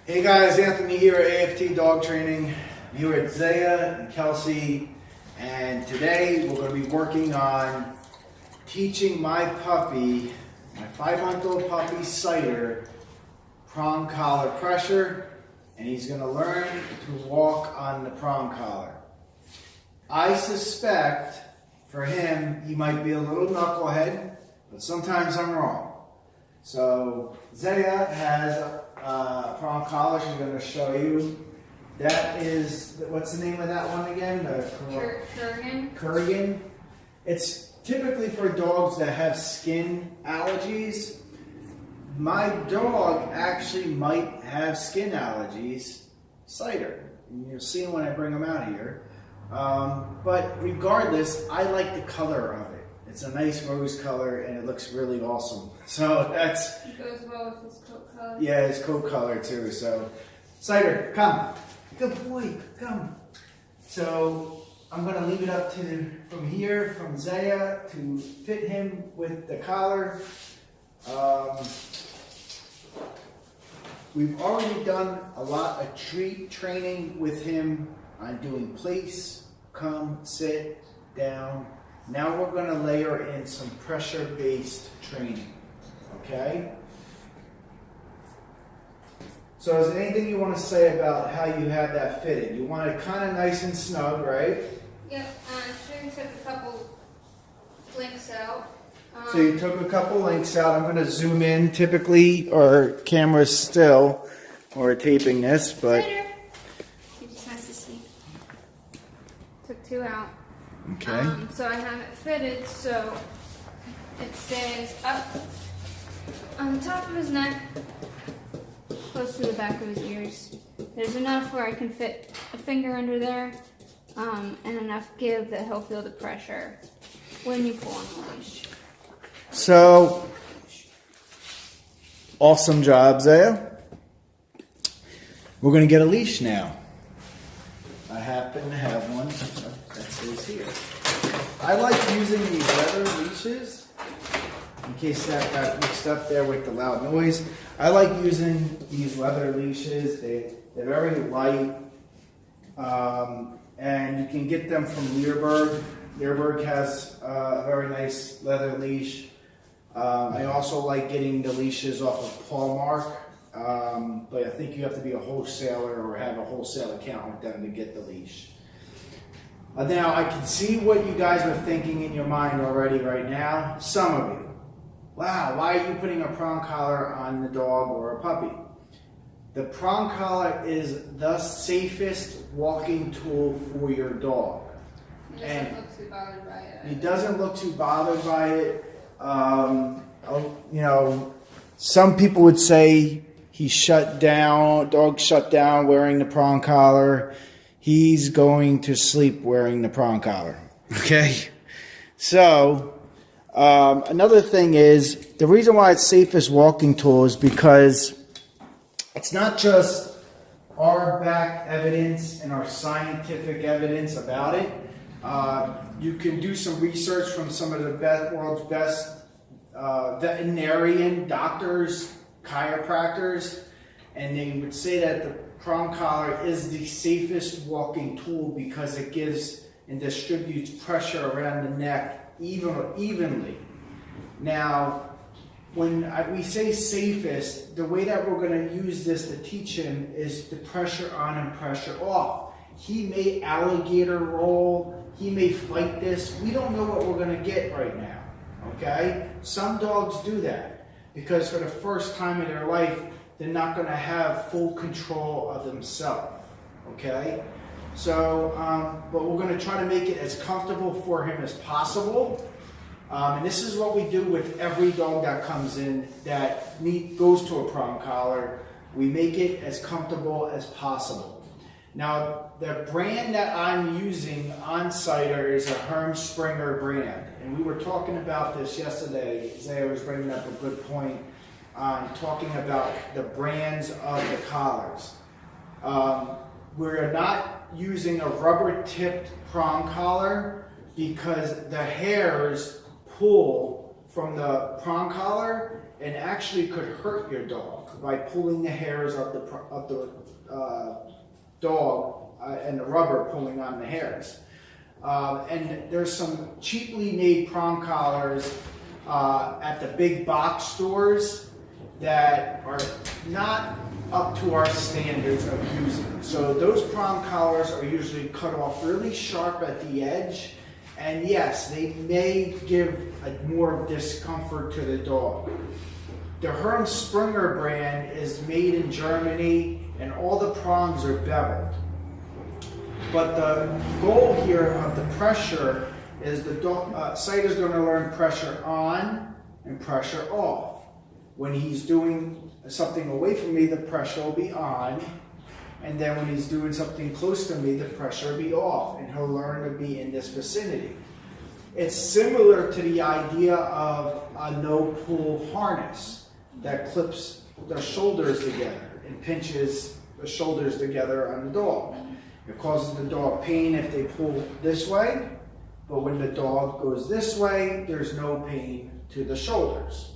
Hey guys, Anthony here at AFT Dog Training. Here at Zaya and Kelsey, and today we're going to be working on teaching my puppy, my 5-month-old puppy Cider, prong collar pressure, and he's going to learn to walk on the prong collar. I suspect for him he might be a little knucklehead, but sometimes I'm wrong. So Zaya has a prong collar she's going to show you. That is, what's the name of that one again? Kurgan. Kurgan. It's typically for dogs that have skin allergies. My dog actually might have skin allergies. Cider. And you'll see him when I bring him out here. But regardless, I like the color of it. It's a nice rose color and it looks really awesome. So that's... It goes well with his coat color. Yeah, his coat color too. So, Cider, come. Good boy, come. So, I'm going to leave it up to, from here, from Zaya, to fit him with the collar. We've already done a lot of treat training with him on doing place, come, sit, down. Now we're going to layer in some pressure-based training, okay? So is there anything you want to say about how you have that fitted? You want it kind of nice and snug, right? Yep, Sharon took a couple links out. So you took a couple links out. I'm going to zoom in. Typically, our camera's still, or we're taping this, but... Later. He just has to see. Took 2 out. Okay. So I have it fitted so it stays up on the top of his neck, close to the back of his ears. There's enough where I can fit a finger under there, and enough give that he'll feel the pressure when you pull on the leash. So, awesome job, Zaya. We're going to get a leash now. I happen to have one that says here. I like using these leather leashes, in case that got mixed up there with the loud noise. I like using these leather leashes. They're very light, and you can get them from Learberg. Learberg has a very nice leather leash. I also like getting the leashes off of Paulmark, but I think you have to be a wholesaler or have a wholesale account with them to get the leash. Now, I can see what you guys are thinking in your mind already right now. Some of you. Wow, why are you putting a prong collar on the dog or a puppy? The prong collar is the safest walking tool for your dog. He doesn't look too bothered by it. He doesn't look too bothered by it. You know, some people would say he's shut down, dog shut down wearing the prong collar. He's going to sleep wearing the prong collar. Okay? So, another thing is, the reason why it's safest walking tool is because it's not just our back evidence and our scientific evidence about it. You can do some research from some of the world's best veterinarian doctors, chiropractors, and they would say that the prong collar is the safest walking tool because it gives and distributes pressure around the neck evenly. Now, when we say safest, the way that we're going to use this to teach him is the pressure on and pressure off. He may alligator roll, he may fight this. We don't know what we're going to get right now, okay? Some dogs do that because for the first time in their life, they're not going to have full control of themselves, okay? So, but we're going to try to make it as comfortable for him as possible. And this is what we do with every dog that comes in that goes to a prong collar. We make it as comfortable as possible. Now, the brand that I'm using on Cider is a Herm Springer brand. And we were talking about this yesterday. Zaya was bringing up a good point on talking about the brands of the collars. We're not using a rubber-tipped prong collar because the hairs pull from the prong collar and actually actually could hurt your dog by pulling the hairs of the dog and the rubber pulling on the hairs. And there's some cheaply made prong collars at the big box stores that are not up to our standards of using. So those prong collars are usually cut off really sharp at the edge, and yes, they may give more discomfort to the dog. The Herm Springer brand is made in Germany, and all the prongs are beveled. But the goal here of the pressure is the sight is going to learn pressure on and pressure off. When he's doing something away from me, the pressure will be on. And then when he's doing something close to me, the pressure will be off. And he'll learn to be in this vicinity. It's similar to the idea of a no-pull harness that clips the shoulders together and pinches the shoulders together on the dog. It causes the dog pain if they pull this way, but when the dog goes this way, there's no pain to the shoulders.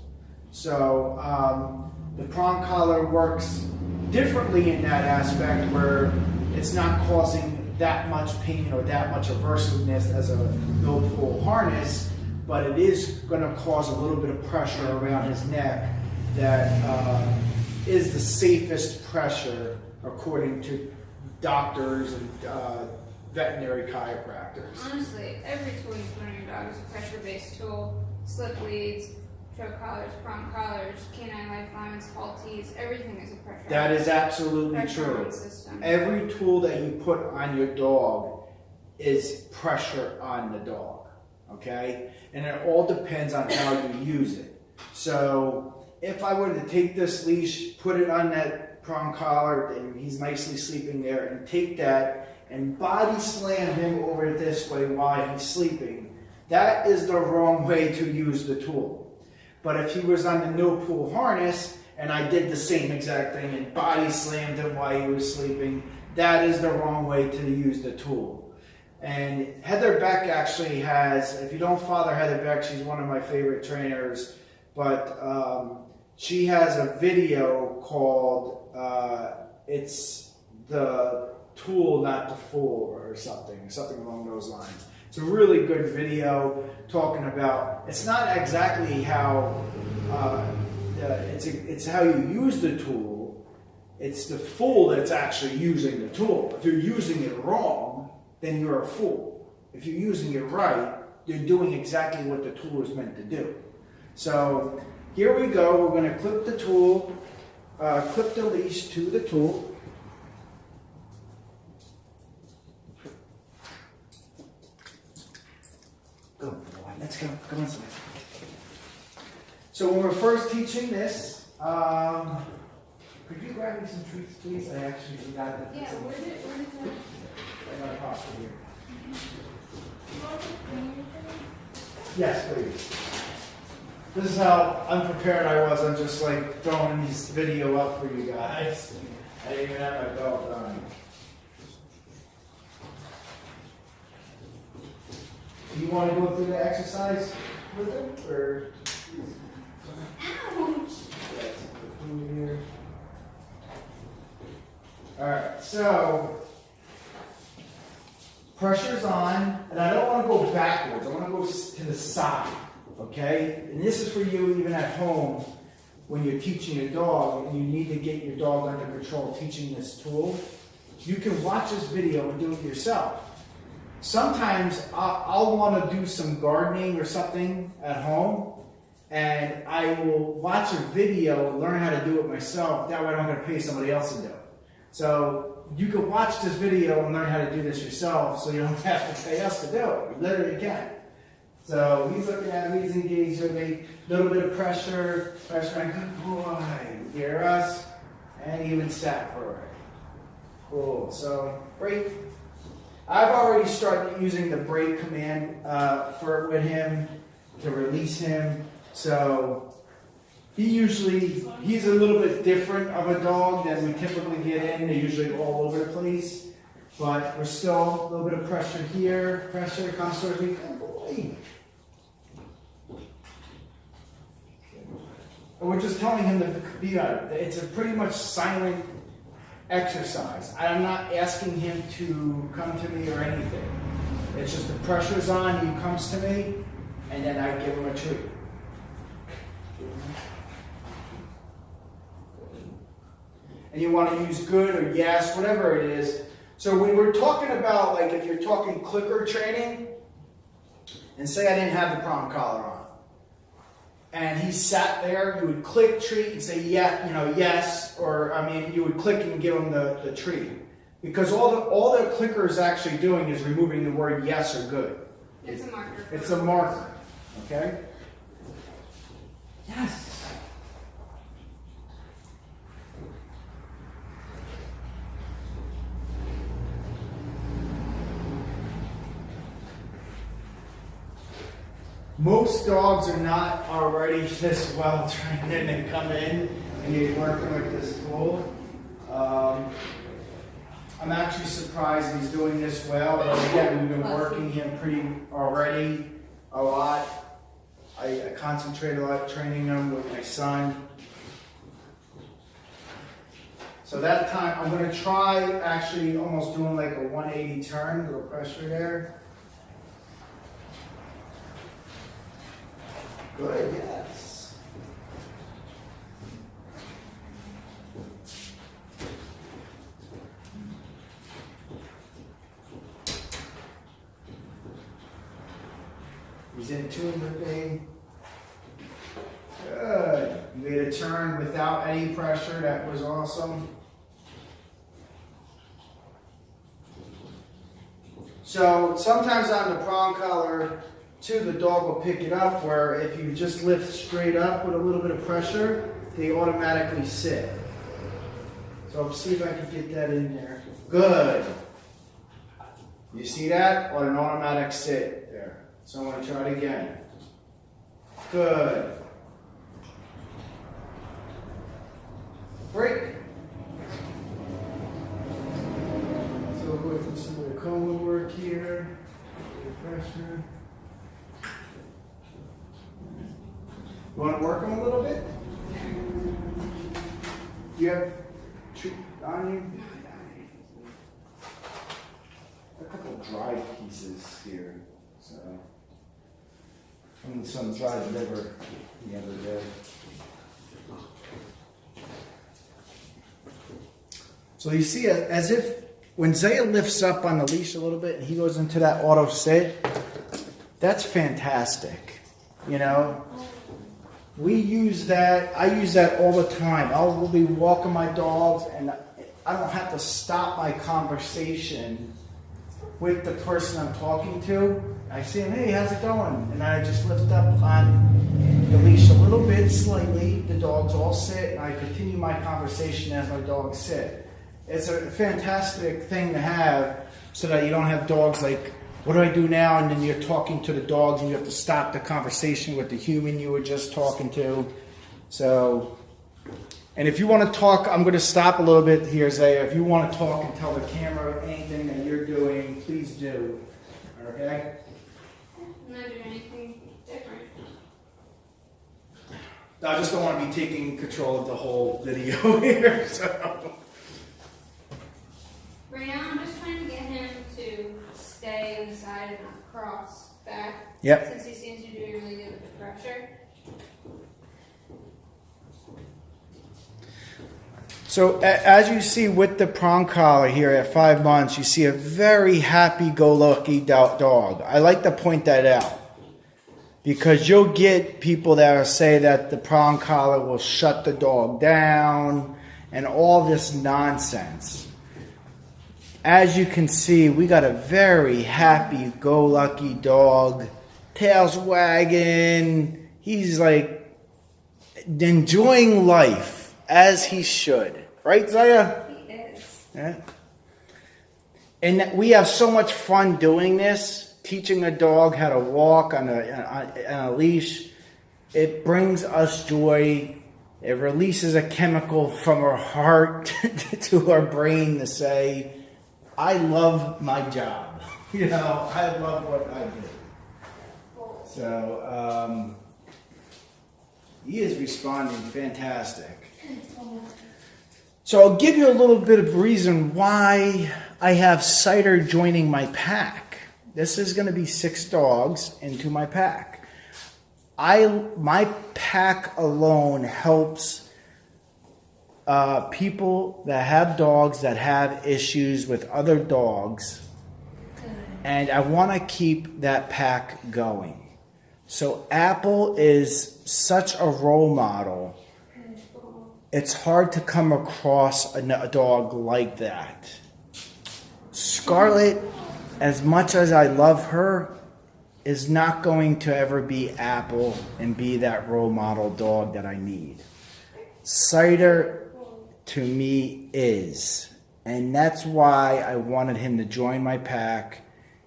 So the prong collar works differently in that aspect where it's not causing that much pain or that much aversiveness as a no-pull harness, but it is going to cause a little bit of pressure around his neck that is the safest pressure according to doctors and veterinary chiropractors. Honestly, every tool you put on your dog is a pressure-based tool. Slip leads, choke collars, prong collars, canine lifelines, halties, everything is a pressure. That is absolutely true. System. Every tool that you put on your dog is pressure on the dog, okay? And it all depends on how you use it. So if I were to take this leash, put it on that prong collar, and he's nicely sleeping there, and take that and body slam him over this way while he's sleeping, that is the wrong way to use the tool. But if he was on the no-pull harness and I did the same exact thing and body slammed him while he was sleeping, that is the wrong way to use the tool. And Heather Beck actually has, if you don't follow Heather Beck, she's one of my favorite trainers, but she has a video called It's the Tool Not the Fool or something along those lines. It's a really good video talking about, it's not exactly how, it's how you use the tool, it's the fool that's actually using the tool. If you're using it wrong, then you're a fool. If you're using it right, you're doing exactly what the tool is meant to do. So here we go, we're going to clip the tool, clip the leash to the tool. Good boy, let's go, come on. So when we're first teaching this, could you grab me some treats, please? I actually forgot that. Yeah, where did that? I got a pasta here. Yes, please. This is how unprepared I was. I'm just like throwing this video up for you guys. I didn't even have my belt on. Do you want to go through the exercise with it, or? Ouch! Here. All right, so pressure's on, and I don't want to go backwards. I want to go to the side, okay? And this is for you even at home when you're teaching your dog and you need to get your dog under control teaching this tool. You can watch this video and do it yourself. Sometimes I'll want to do some gardening or something at home, and I will watch a video and learn how to do it myself. That way I don't have to pay somebody else to do it. So you can watch this video and learn how to do this yourself so you don't have to pay us to do it. You literally can. So he's looking at me, he's engaged with me. A little bit of pressure, good boy. You hear us? And he even sat for it. Cool, so break. I've already started using the break command with him to release him. So he's a little bit different of a dog than we typically get in. They're usually all over the place. But we're still a little bit of pressure here. Pressure comes towards me. Good boy. And we're just telling him to be on it. It's a pretty much silent exercise. I'm not asking him to come to me or anything. It's just the pressure's on, he comes to me, and then I give him a treat. And you want to use good or yes, whatever it is. So when we're talking about, like if you're talking clicker training, and say I didn't have the prong collar on, and he sat there, you would click treat and say yeah, yes, or I mean you would click and give him the treat. Because all the clicker is actually doing is removing the word yes or good. It's a marker. It's a marker. Okay? Yes. Most dogs are not already this well trained and they come in and you're working with this tool. I'm actually surprised he's doing this well, but again, we've been working him already a lot. I concentrate a lot training him with my son. So that time, I'm going to try actually almost doing like a 180 turn, a little pressure there. Good, yes. He's in tune with me. Good. You made a turn without any pressure. That was awesome. So sometimes on the prong collar, too, the dog will pick it up, where if you just lift straight up with a little bit of pressure, they automatically sit. So I'll see if I can get that in there. Good. You see that? Or an automatic sit there. So I'm going to try it again. Good. Break. So we'll go through some of the cone work here. Pressure. You want to work on a little bit? Do you have treat on you? A couple of dried pieces here. So, and some dried liver the other day. So you see, as if when Zaya lifts up on the leash a little bit and he goes into that auto sit, that's fantastic. You know, we use that. I use that all the time. I'll be walking my dogs, and I don't have to stop my conversation with the person I'm talking to. I see him, hey, how's it going? And I just lift up on the leash a little bit, slightly. The dogs all sit, and I continue my conversation as my dogs sit. It's a fantastic thing to have, so that you don't have dogs like, what do I do now? And then you're talking to the dogs, and you have to stop the conversation with the human you were just talking to. So, and if you want to talk, I'm going to stop a little bit here, Zaya. If you want to talk and tell the camera anything that you're doing, please do. Okay? I'm not doing anything different. I just don't want to be taking control of the whole video here. So. Right now, I'm just trying to get him to stay on the side and not cross back. Yep. Since he seems to be doing really good with the pressure. So as you see with the prong collar here at 5 months, you see a very happy-go-lucky dog. I like to point that out, because you'll get people that will say that the prong collar will shut the dog down and all this nonsense. As you can see, we got a very happy-go-lucky dog, tails wagging. He's like enjoying life as he should. Right, Zaya? He is. Yeah. And we have so much fun doing this, teaching a dog how to walk on a leash. It brings us joy. It releases a chemical from our heart to our brain to say, I love my job. You know, I love what I do. So, He is responding fantastic. So I'll give you a little bit of reason why I have Cider joining my pack. This is going to be 6 dogs into my pack. My pack alone helps people that have dogs that have issues with other dogs, and I want to keep that pack going. So Apple is such a role model. It's hard to come across a dog like that. Scarlett, as much as I love her, is not going to ever be Apple and be that role model dog that I need. Cider, to me, is. And that's why I wanted him to join my pack.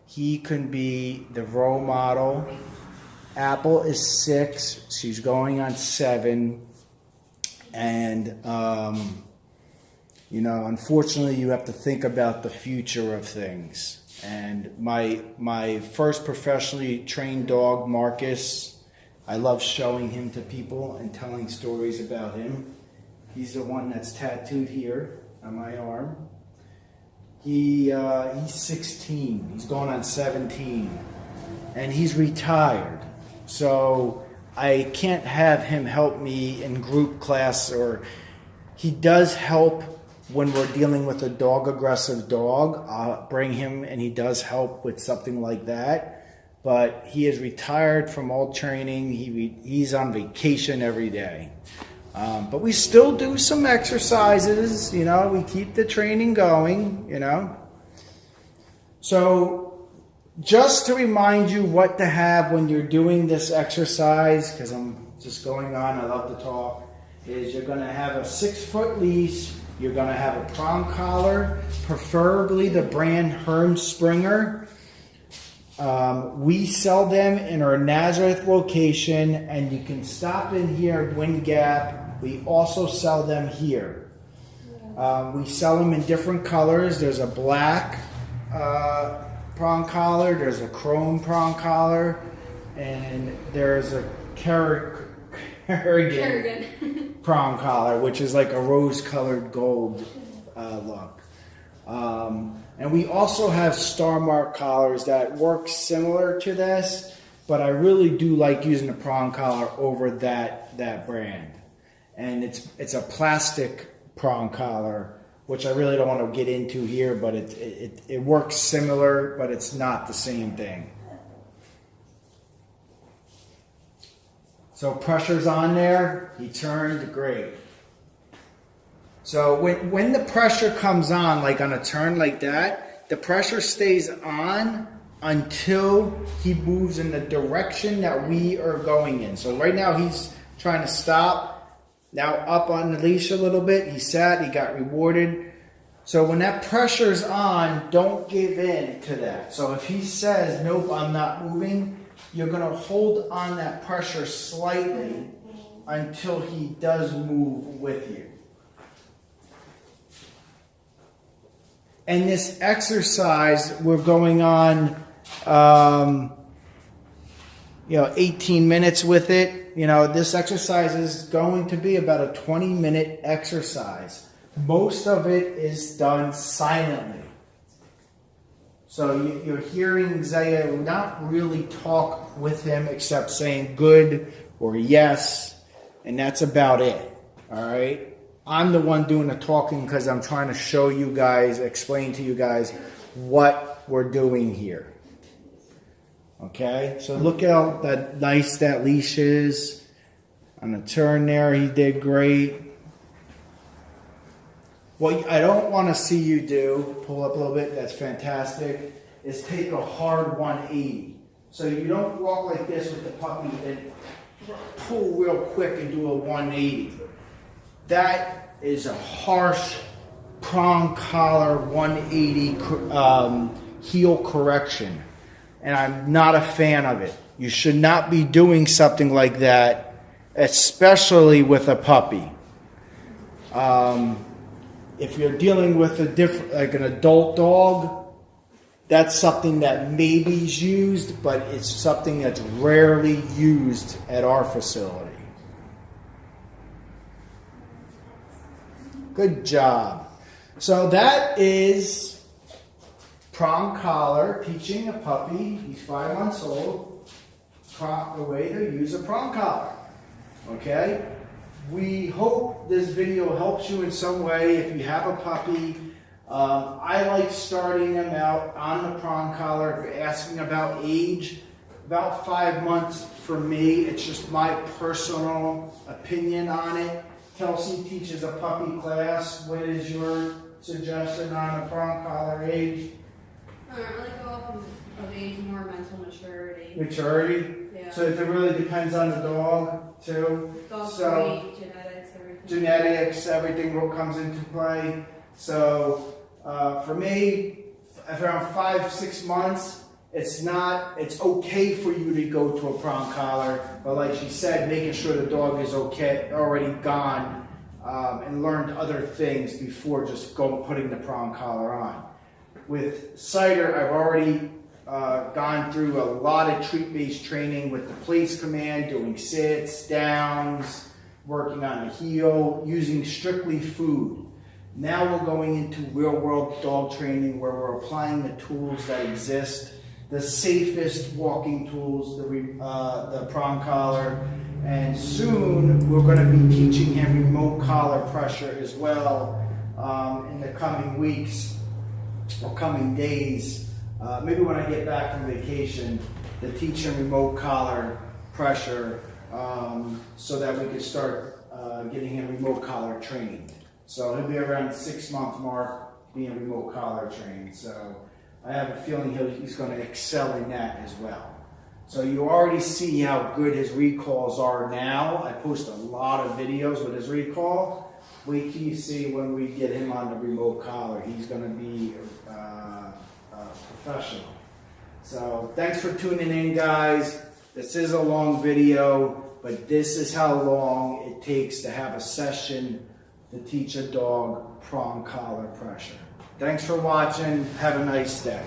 He can be the role model. Apple is 6. She's going on 7. And, you know, unfortunately, you have to think about the future of things. And my first professionally trained dog, Marcus, I love showing him to people and telling stories about him. He's the one that's tattooed here on my arm. He's 16. He's going on 17. And he's retired. So I can't have him help me in group class, or he does help when we're dealing with a aggressive dog. I'll bring him and he does help with something like that. But he is retired from all training. He's on vacation every day. But we still do some exercises, you know, we keep the training going, you know. So just to remind you what to have when you're doing this exercise, because I'm just going on, I love to talk, is you're going to have a 6-foot leash, you're going to have a prong collar, preferably the brand Herm Springer. We sell them in our Nazareth location, and you can stop in here at Wind Gap. We also sell them here. We sell them in different colors. There's a black prong collar, there's a chrome prong collar, and there's a Kerrigan prong collar, which is like a rose-colored gold look. And we also have Star Mark collars that work similar to this, but I really do like using the prong collar over that brand. And it's a plastic prong collar, which I really don't want to get into here, but it works similar, but it's not the same thing. So pressure's on there, he turned, great. So when the pressure comes on, like on a turn like that, the pressure stays on until he moves in the direction that we are going in. So right now he's trying to stop. Now up on the leash a little bit, he sat, he got rewarded. So when that pressure's on, don't give in to that. So if he says, nope, I'm not moving, you're gonna hold on that pressure slightly until he does move with you. And this exercise, we're going on, 18 minutes with it. You know, this exercise is going to be about a 20-minute exercise. Most of it is done silently. So you're hearing Zaya not really talk with him except saying good or yes, and that's about it. All right? I'm the one doing the talking because I'm trying to show you guys, explain to you guys what we're doing here. Okay, so look at how nice that leash is. On the turn there, he did great. What I don't want to see you do, pull up a little bit, that's fantastic, is take a hard 180. So you don't walk like this with the puppy and pull real quick and do a 180. That is a harsh prong collar 180 heel correction. And I'm not a fan of it. You should not be doing something like that, especially with a puppy. If you're dealing with like an adult dog, that's something that maybe is used, but it's something that's rarely used at our facility. Good job. So that is Prong collar, teaching a puppy, he's 5 months old, the way to use a prong collar. Okay? We hope this video helps you in some way if you have a puppy. I like starting them out on the prong collar. If you're asking about age, about 5 months for me. It's just my personal opinion on it. Kelsey teaches a puppy class. What is your suggestion on a prong collar age? I really go off of age, more mental maturity. Maturity? Yeah. So it really depends on the dog too. Dog So weight, genetics, everything. genetics, everything will comes into play. So for me, around 5-6 months, it's okay for you to go to a prong collar, but like she said, making sure the dog is okay, already gone, and learned other things before just putting the prong collar on. With Cider, I've already gone through a lot of treat-based training with the place command, doing sits, downs, working on the heel, using strictly food. Now we're going into real-world dog training where we're applying the tools that exist, the safest walking tools, the prong collar, and soon we're going to be teaching him remote collar pressure as well in the coming weeks or coming days. Maybe when I get back from vacation, to teach him remote collar pressure so that we can start getting him remote collar trained. So he'll be around the 6-month mark being remote collar trained. So I have a feeling he's going to excel in that as well. So you already see how good his recalls are now. I post a lot of videos with his recall. Wait till you see when we get him on the remote collar. He's going to be professional. So thanks for tuning in, guys. This is a long video, but this is how long it takes to have a session to teach a dog prong collar pressure. Thanks for watching. Have a nice day.